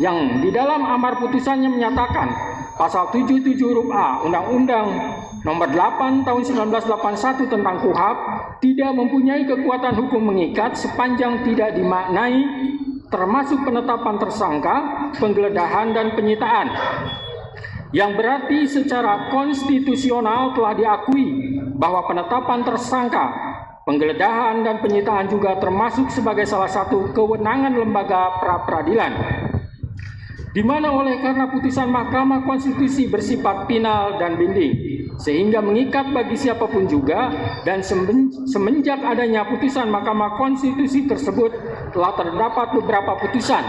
yang di dalam amar putusannya menyatakan pasal 77 huruf A Undang-Undang Nomor 8 Tahun 1981 tentang KUHP tidak mempunyai kekuatan hukum mengikat sepanjang tidak dimaknai termasuk penetapan tersangka, penggeledahan dan penyitaan. Yang berarti secara konstitusional telah diakui bahwa penetapan tersangka, penggeledahan dan penyitaan juga termasuk sebagai salah satu kewenangan lembaga pra-peradilan, di mana oleh karena putusan Mahkamah Konstitusi bersifat final dan binding, sehingga mengikat bagi siapapun juga, dan semenjak adanya putusan Mahkamah Konstitusi tersebut telah terdapat beberapa putusan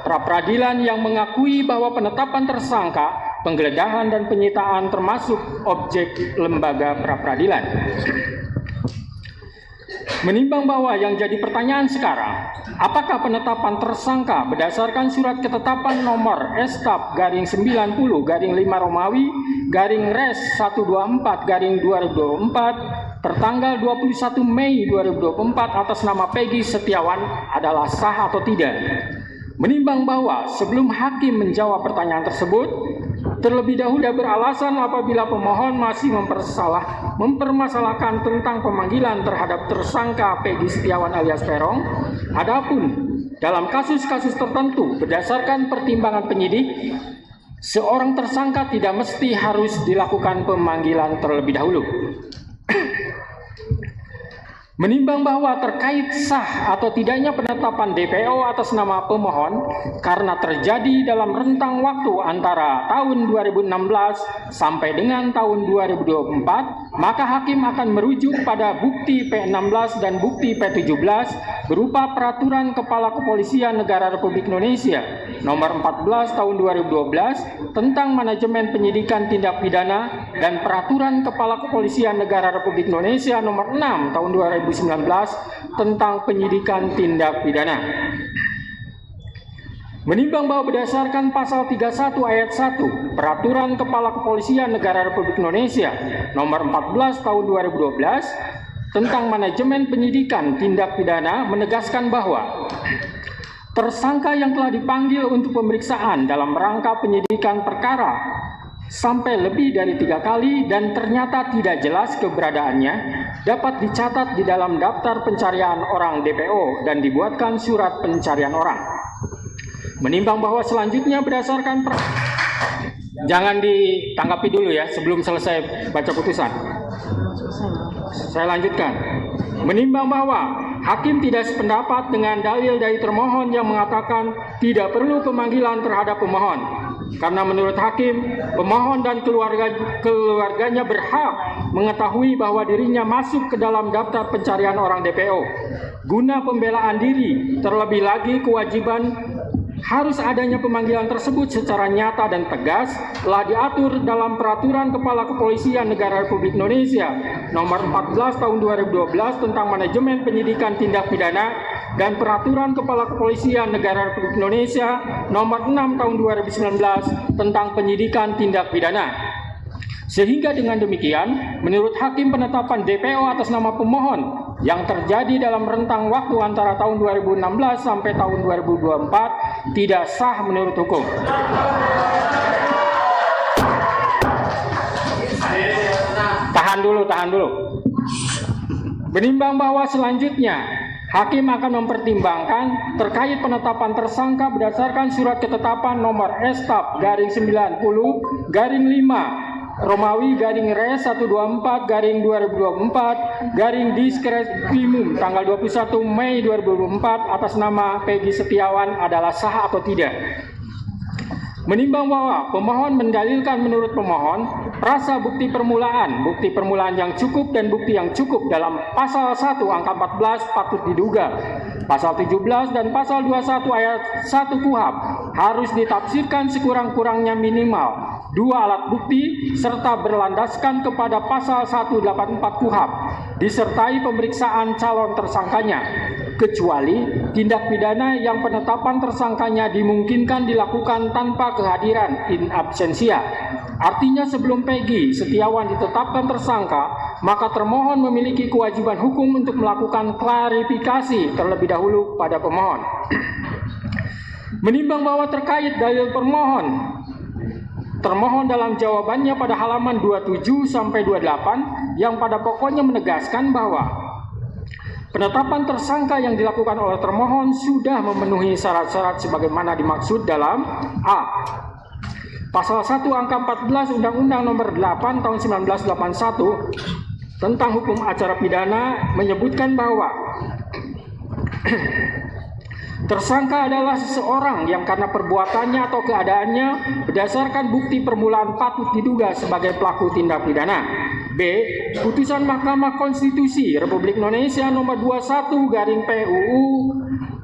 pra-peradilan yang mengakui bahwa penetapan tersangka, penggeledahan dan penyitaan termasuk objek lembaga pra-peradilan. Menimbang bahwa yang jadi pertanyaan sekarang, apakah penetapan tersangka berdasarkan surat ketetapan nomor S/90/5 Romawi /Res 124/2024 tertanggal 21 Mei 2024 atas nama Peggy Setiawan adalah sah atau tidak? Menimbang bahwa sebelum hakim menjawab pertanyaan tersebut, terlebih dahulu beralasan apabila pemohon masih mempermasalahkan tentang pemanggilan terhadap tersangka Peggy Setiawan alias Peron. Adapun dalam kasus-kasus tertentu berdasarkan pertimbangan penyidik, seorang tersangka tidak mesti harus dilakukan pemanggilan terlebih dahulu. Menimbang bahwa terkait sah atau tidaknya penetapan DPO atas nama pemohon karena terjadi dalam rentang waktu antara tahun 2016 sampai dengan tahun 2024, maka hakim akan merujuk pada bukti P16 dan bukti P17 berupa Peraturan Kepala Kepolisian Negara Republik Indonesia Nomor 14 Tahun 2012 tentang Manajemen Penyidikan Tindak Pidana dan Peraturan Kepala Kepolisian Negara Republik Indonesia Nomor 6 Tahun 2019 tentang penyidikan tindak pidana. Menimbang bahwa berdasarkan pasal 31 ayat 1 Peraturan Kepala Kepolisian Negara Republik Indonesia Nomor 14 Tahun 2012 tentang Manajemen Penyidikan Tindak Pidana menegaskan bahwa tersangka yang telah dipanggil untuk pemeriksaan dalam rangka penyidikan perkara sampai lebih dari 3 kali dan ternyata tidak jelas keberadaannya dapat dicatat di dalam daftar pencarian orang DPO dan dibuatkan surat pencarian orang. Menimbang bahwa selanjutnya berdasarkan jangan ditanggapi dulu ya sebelum selesai baca putusan. Saya lanjutkan. Menimbang bahwa hakim tidak sependapat dengan dalil dari termohon yang mengatakan tidak perlu pemanggilan terhadap pemohon. Karena menurut hakim, pemohon dan keluarganya berhak mengetahui bahwa dirinya masuk ke dalam daftar pencarian orang DPO. Guna pembelaan diri, terlebih lagi kewajiban harus adanya pemanggilan tersebut secara nyata dan tegas telah diatur dalam Peraturan Kepala Kepolisian Negara Republik Indonesia Nomor 14 Tahun 2012 tentang Manajemen Penyidikan Tindak Pidana dan Peraturan Kepala Kepolisian Negara Republik Indonesia Nomor 6 Tahun 2019 tentang Penyidikan Tindak Pidana. Sehingga dengan demikian, menurut hakim penetapan DPO atas nama pemohon yang terjadi dalam rentang waktu antara tahun 2016 sampai tahun 2024 tidak sah menurut hukum. Tahan dulu. Menimbang bahwa selanjutnya hakim akan mempertimbangkan terkait penetapan tersangka berdasarkan surat ketetapan nomor S/90/5 Romawi /Res 124/2024 Diskresimum tanggal 21 Mei 2024 atas nama Peggy Setiawan adalah sah atau tidak. Menimbang bahwa pemohon mendalilkan menurut pemohon prasa bukti permulaan yang cukup dan bukti yang cukup dalam pasal 1 angka 14 patut diduga, pasal 17 dan pasal 21 ayat 1 KUHP harus ditafsirkan sekurang-kurangnya minimal 2 alat bukti serta berlandaskan kepada pasal 184 KUHP disertai pemeriksaan calon tersangkanya, kecuali tindak pidana yang penetapan tersangkanya dimungkinkan dilakukan tanpa kehadiran in absentia. Artinya sebelum Peggy Setiawan ditetapkan tersangka, maka termohon memiliki kewajiban hukum untuk melakukan klarifikasi terlebih dahulu kepada pemohon. Menimbang bahwa terkait dalil termohon dalam jawabannya pada halaman 27 sampai 28 yang pada pokoknya menegaskan bahwa penetapan tersangka yang dilakukan oleh termohon sudah memenuhi syarat-syarat sebagaimana dimaksud dalam A. Pasal 1 angka 14 Undang-Undang Nomor 8 Tahun 1981 tentang hukum acara pidana menyebutkan bahwa tersangka adalah seseorang yang karena perbuatannya atau keadaannya berdasarkan bukti permulaan patut diduga sebagai pelaku tindak pidana. B. Putusan Mahkamah Konstitusi Republik Indonesia Nomor 21/PUU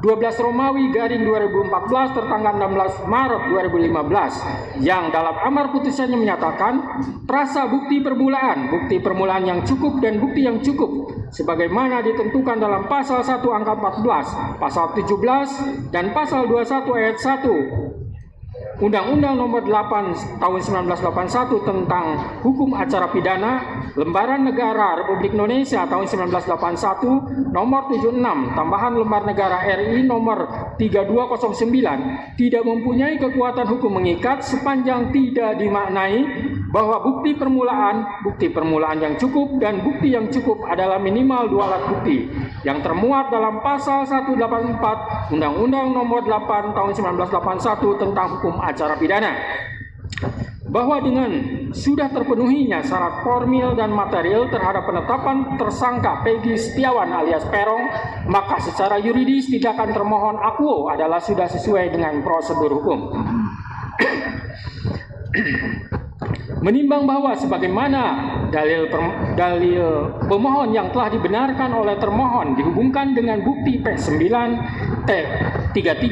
12 Romawi garing 2014 tertanggal 16 Maret 2015 yang dalam amar putusannya menyatakan prasa bukti permulaan yang cukup dan bukti yang cukup sebagaimana ditentukan dalam pasal 1 angka 14, pasal 17 dan pasal 21 ayat 1 Undang-Undang Nomor 8 Tahun 1981 tentang Hukum Acara Pidana, Lembaran Negara Republik Indonesia Tahun 1981 Nomor 76 tambahan Lembar Negara RI Nomor 3209 tidak mempunyai kekuatan hukum mengikat sepanjang tidak dimaknai bahwa bukti permulaan yang cukup dan bukti yang cukup adalah minimal 2 alat bukti yang termuat dalam pasal 184 Undang-Undang Nomor 8 Tahun 1981 tentang Hukum Acara Pidana. Bahwa dengan sudah terpenuhinya syarat formil dan material terhadap penetapan tersangka Peggy Setiawan alias Peron, maka secara yuridis tindakan termohon akuo adalah sudah sesuai dengan prosedur hukum. Menimbang bahwa sebagaimana dalil pemohon yang telah dibenarkan oleh termohon dihubungkan dengan bukti P9, T33,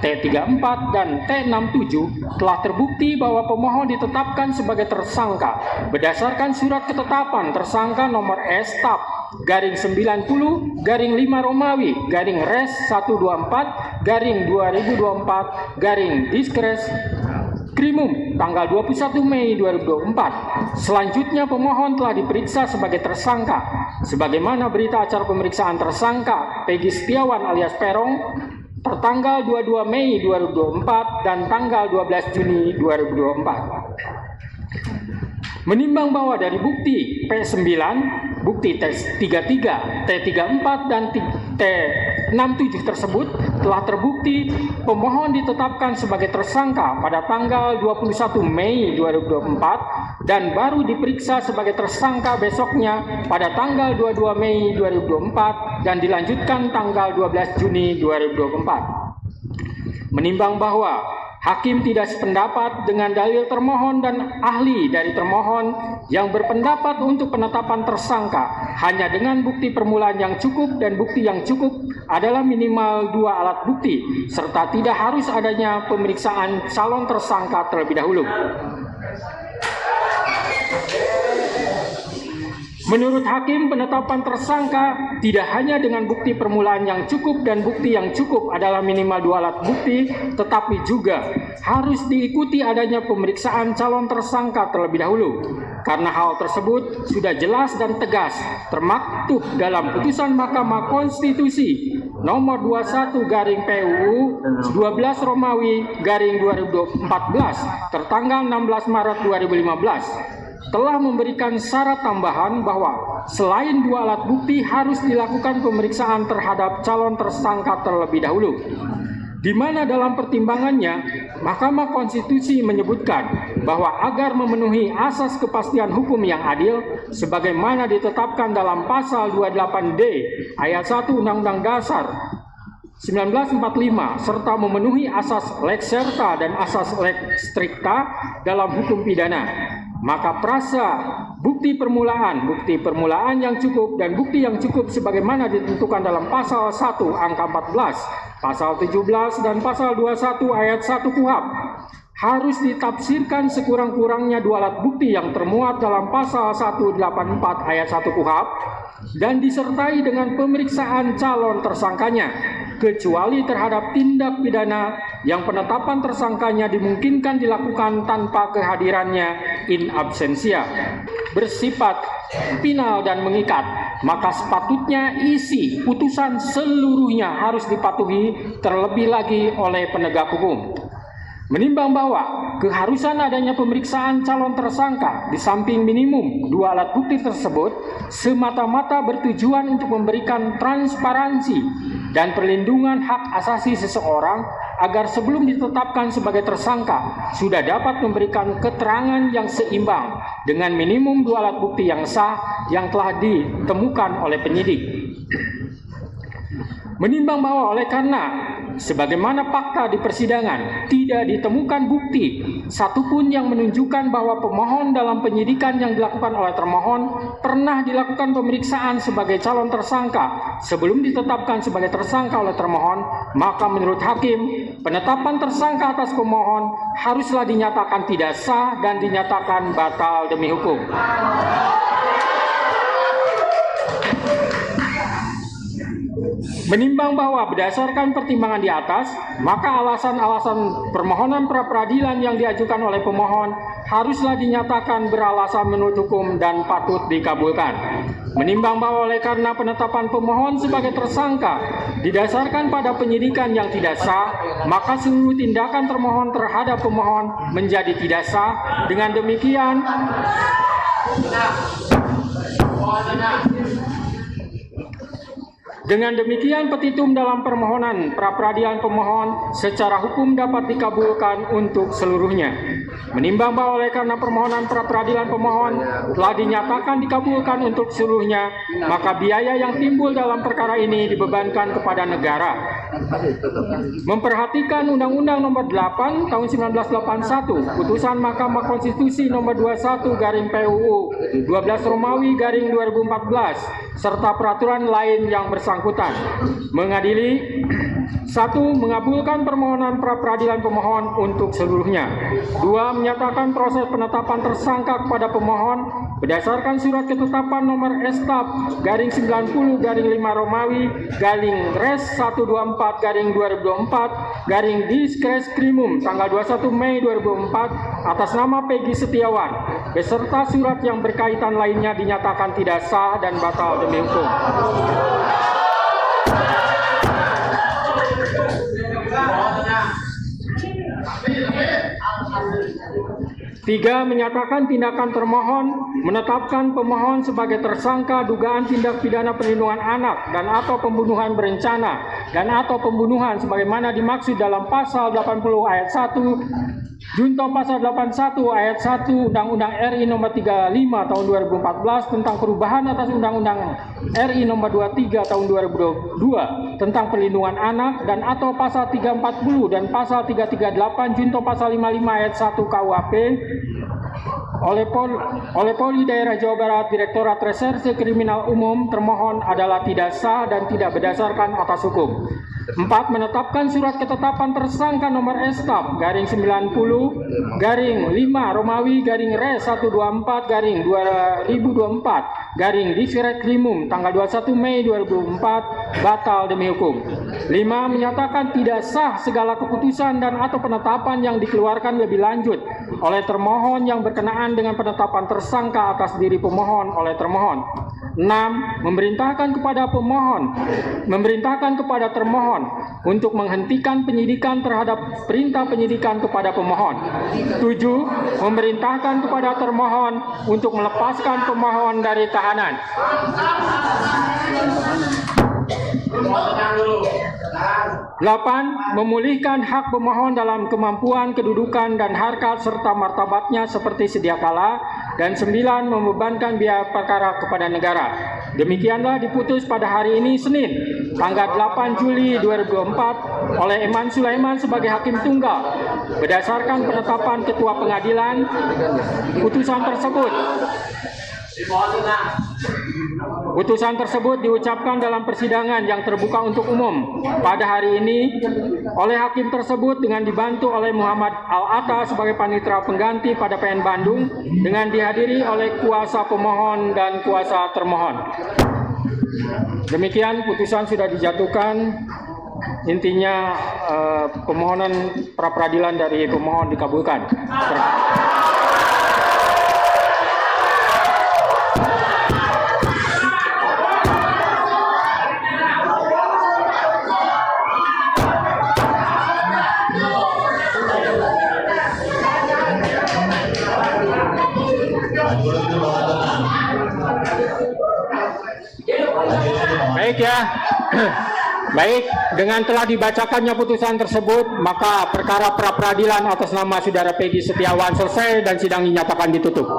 T34, dan T67 telah terbukti bahwa pemohon ditetapkan sebagai tersangka berdasarkan surat ketetapan tersangka nomor S/TAP garing 90 garing 5 Romawi garing Res 124 garing 2024 garing Diskres Krimum tanggal 21 Mei 2024. Selanjutnya pemohon telah diperiksa sebagai tersangka sebagaimana berita acara pemeriksaan tersangka Peggy Setiawan alias Peron tertanggal 22 Mei 2024 dan tanggal 12 Juni 2024. Menimbang bahwa dari bukti P9, bukti T33, T34, dan T67 tersebut telah terbukti pemohon ditetapkan sebagai tersangka pada tanggal 21 Mei 2024 dan baru diperiksa sebagai tersangka besoknya pada tanggal 22 Mei 2024 dan dilanjutkan tanggal 12 Juni 2024. Menimbang bahwa hakim tidak sependapat dengan dalil termohon dan ahli dari termohon yang berpendapat untuk penetapan tersangka hanya dengan bukti permulaan yang cukup dan bukti yang cukup adalah minimal 2 alat bukti serta tidak harus adanya pemeriksaan calon tersangka terlebih dahulu. Menurut hakim, penetapan tersangka tidak hanya dengan bukti permulaan yang cukup dan bukti yang cukup adalah minimal 2 alat bukti, tetapi juga harus diikuti adanya pemeriksaan calon tersangka terlebih dahulu. Karena hal tersebut sudah jelas dan tegas termaktub dalam putusan Mahkamah Konstitusi nomor 21/PUU 12 Romawi garing 2014 tertanggal 16 Maret 2015. Telah memberikan syarat tambahan bahwa selain 2 alat bukti harus dilakukan pemeriksaan terhadap calon tersangka terlebih dahulu. Di mana dalam pertimbangannya, Mahkamah Konstitusi menyebutkan bahwa agar memenuhi asas kepastian hukum yang adil, sebagaimana ditetapkan dalam pasal 28D ayat 1 Undang-Undang Dasar 1945 serta memenuhi asas lex serta dan asas lex stricta dalam hukum pidana, maka prasa bukti permulaan yang cukup dan bukti yang cukup sebagaimana ditentukan dalam pasal 1 angka 14, pasal 17 dan pasal 21 ayat 1 KUHP harus ditafsirkan sekurang-kurangnya 2 alat bukti yang termuat dalam pasal 184 ayat 1 KUHP dan disertai dengan pemeriksaan calon tersangkanya, kecuali terhadap tindak pidana yang penetapan tersangkanya dimungkinkan dilakukan tanpa kehadirannya in absentia, bersifat final dan mengikat, maka sepatutnya isi putusan seluruhnya harus dipatuhi terlebih lagi oleh penegak hukum. Menimbang bahwa keharusan adanya pemeriksaan calon tersangka di samping minimum 2 alat bukti tersebut semata-mata bertujuan untuk memberikan transparansi dan perlindungan hak asasi seseorang agar sebelum ditetapkan sebagai tersangka sudah dapat memberikan keterangan yang seimbang dengan minimum 2 alat bukti yang sah yang telah ditemukan oleh penyidik. Menimbang bahwa oleh karena sebagaimana fakta di persidangan tidak ditemukan bukti satupun yang menunjukkan bahwa pemohon dalam penyidikan yang dilakukan oleh termohon pernah dilakukan pemeriksaan sebagai calon tersangka sebelum ditetapkan sebagai tersangka oleh termohon, maka menurut hakim penetapan tersangka atas pemohon haruslah dinyatakan tidak sah dan dinyatakan batal demi hukum. Menimbang bahwa berdasarkan pertimbangan di atas, maka alasan-alasan permohonan pra-peradilan yang diajukan oleh pemohon haruslah dinyatakan beralasan menurut hukum dan patut dikabulkan. Menimbang bahwa oleh karena penetapan pemohon sebagai tersangka didasarkan pada penyidikan yang tidak sah, maka seluruh tindakan termohon terhadap pemohon menjadi tidak sah. Dengan demikian petitum dalam permohonan pra-peradilan pemohon secara hukum dapat dikabulkan untuk seluruhnya. Menimbang bahwa oleh karena permohonan pra-peradilan pemohon telah dinyatakan dikabulkan untuk seluruhnya, maka biaya yang timbul dalam perkara ini dibebankan kepada negara. Memperhatikan Undang-Undang Nomor 8 Tahun 1981, Putusan Mahkamah Konstitusi Nomor 21/PUU 12 Romawi / 2014 serta peraturan lain yang bersangkutan. Mengadili 1. Mengabulkan permohonan pra-peradilan pemohon untuk seluruhnya. 2. Menyatakan proses penetapan tersangka kepada pemohon berdasarkan surat ketetapan nomor S/90/5 Romawi /Res 124/2024 Diskreskrimum tanggal 21 Mei 2004 atas nama Peggy Setiawan beserta surat yang berkaitan lainnya dinyatakan tidak sah dan batal demi hukum. 3. Menyatakan tindakan termohon menetapkan pemohon sebagai tersangka dugaan tindak pidana perlindungan anak dan atau pembunuhan berencana dan atau pembunuhan sebagaimana dimaksud dalam pasal 80 ayat 1 Junto pasal 81 ayat 1 Undang-Undang RI Nomor 35 Tahun 2014 tentang perubahan atas Undang-Undang RI Nomor 23 Tahun 2022 tentang perlindungan anak dan atau pasal 340 dan pasal 338 Junto pasal 55 ayat 1 KUHP oleh Polri Daerah Jawa Barat Direktorat Reserse Kriminal Umum termohon adalah tidak sah dan tidak berdasarkan atas hukum. 4. Menetapkan surat ketetapan tersangka nomor S/90/5 Romawi /Res 124/2024 Diskreskrimum tanggal 21 Mei 2004 batal demi hukum. 5. Menyatakan tidak sah segala keputusan dan atau penetapan yang dikeluarkan lebih lanjut oleh termohon yang berkenaan dengan penetapan tersangka atas diri pemohon oleh termohon. 6. Memerintahkan kepada termohon untuk menghentikan penyidikan terhadap perintah penyidikan kepada pemohon. 7. Memerintahkan kepada termohon untuk melepaskan pemohon dari tahanan. 8. Memulihkan hak pemohon dalam kemampuan, kedudukan, dan harkat serta martabatnya seperti sedia kala. Dan 9. Membebankan biaya perkara kepada negara. Demikianlah diputus pada hari ini Senin, tanggal 8 Juli 2024 oleh Eman Sulaiman sebagai Hakim Tunggal. Berdasarkan penetapan Ketua Pengadilan, putusan tersebut diucapkan dalam persidangan yang terbuka untuk umum pada hari ini oleh hakim tersebut dengan dibantu oleh Muhammad Al-Atta sebagai panitera pengganti pada PN Bandung dengan dihadiri oleh kuasa pemohon dan kuasa termohon. Demikian putusan sudah dijatuhkan. Intinya permohonan pra-peradilan dari pemohon dikabulkan. Baik ya. Baik, dengan telah dibacakannya putusan tersebut, maka perkara pra-peradilan atas nama Saudara Peggy Setiawan selesai dan sidang dinyatakan ditutup.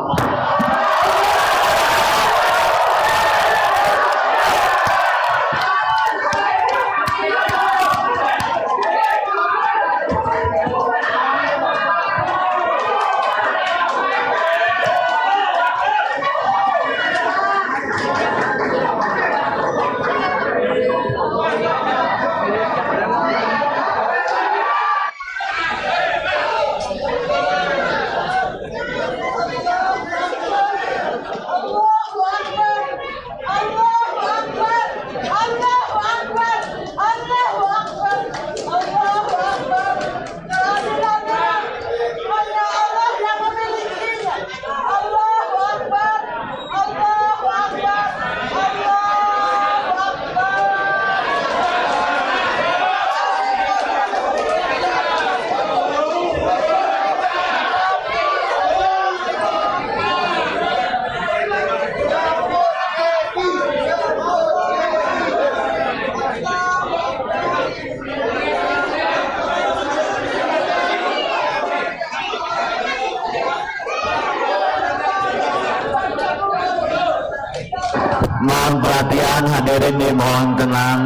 Mohon perhatian hadirin, dimohon tenang.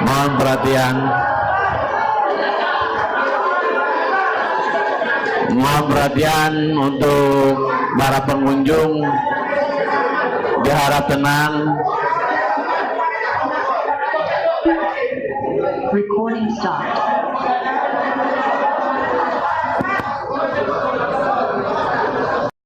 Mohon perhatian. Mohon perhatian untuk para pengunjung, diharap tenang. Recording stopped.